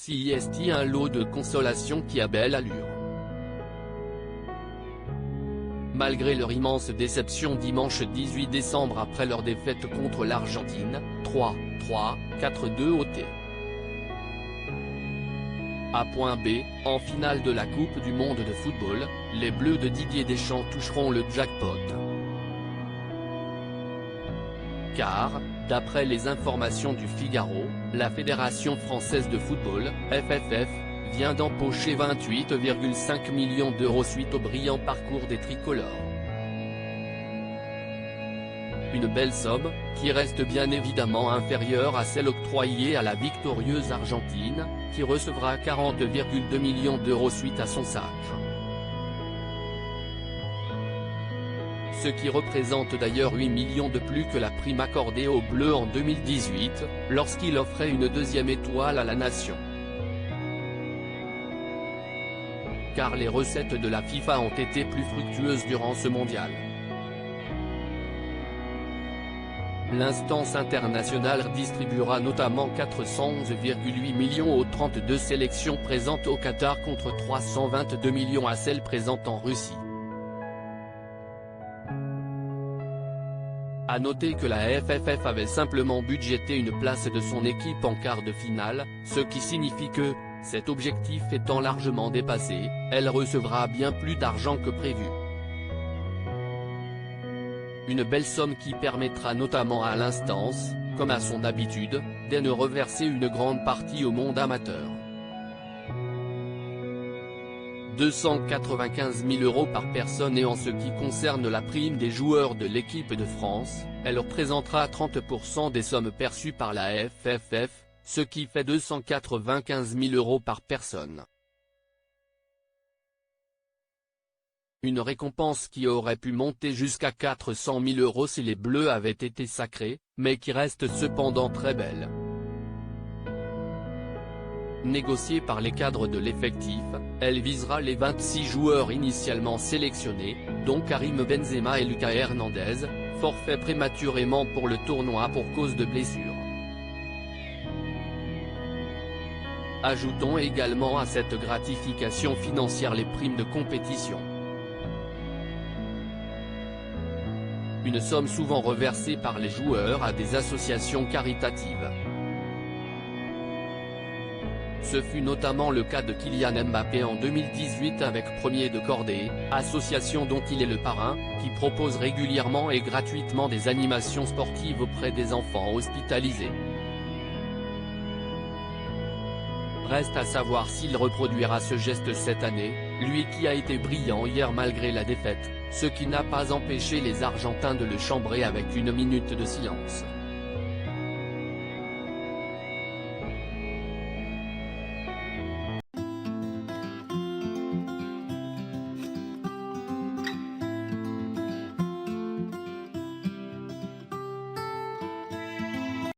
CIST, un lot de consolation qui a belle allure. Malgré leur immense déception dimanche 18 décembre après leur défaite contre l'Argentine, 3-3, 4-2 au T. À point B, en finale de la Coupe du monde de football, les Bleus de Didier Deschamps toucheront le jackpot. Car, d'après les informations du Figaro, la Fédération française de football, FFF, vient d'empocher 28,5 millions d'euros suite au brillant parcours des tricolores. Une belle somme, qui reste bien évidemment inférieure à celle octroyée à la victorieuse Argentine, qui recevra 40,2 millions d'euros suite à son sacre. Ce qui représente d'ailleurs 8 millions de plus que la prime accordée aux Bleus en 2018, lorsqu'il offrait une deuxième étoile à la nation. Car les recettes de la FIFA ont été plus fructueuses durant ce mondial. L'instance internationale distribuera notamment 411,8 millions aux 32 sélections présentes au Qatar contre 322 millions à celles présentes en Russie. À noter que la FFF avait simplement budgété une place de son équipe en quart de finale, ce qui signifie que, cet objectif étant largement dépassé, elle recevra bien plus d'argent que prévu. Une belle somme qui permettra notamment à l'instance, comme à son habitude, de reverser une grande partie au monde amateur. 295 000 euros par personne, et en ce qui concerne la prime des joueurs de l'équipe de France, elle représentera 30% des sommes perçues par la FFF, ce qui fait 295 000 euros par personne. Une récompense qui aurait pu monter jusqu'à 400 000 euros si les Bleus avaient été sacrés, mais qui reste cependant très belle. Négociée par les cadres de l'effectif, elle visera les 26 joueurs initialement sélectionnés, dont Karim Benzema et Lucas Hernandez, forfaits prématurément pour le tournoi pour cause de blessure. Ajoutons également à cette gratification financière les primes de compétition. Une somme souvent reversée par les joueurs à des associations caritatives. Ce fut notamment le cas de Kylian Mbappé en 2018 avec Premier de Cordée, association dont il est le parrain, qui propose régulièrement et gratuitement des animations sportives auprès des enfants hospitalisés. Reste à savoir s'il reproduira ce geste cette année, lui qui a été brillant hier malgré la défaite, ce qui n'a pas empêché les Argentins de le chambrer avec une minute de silence.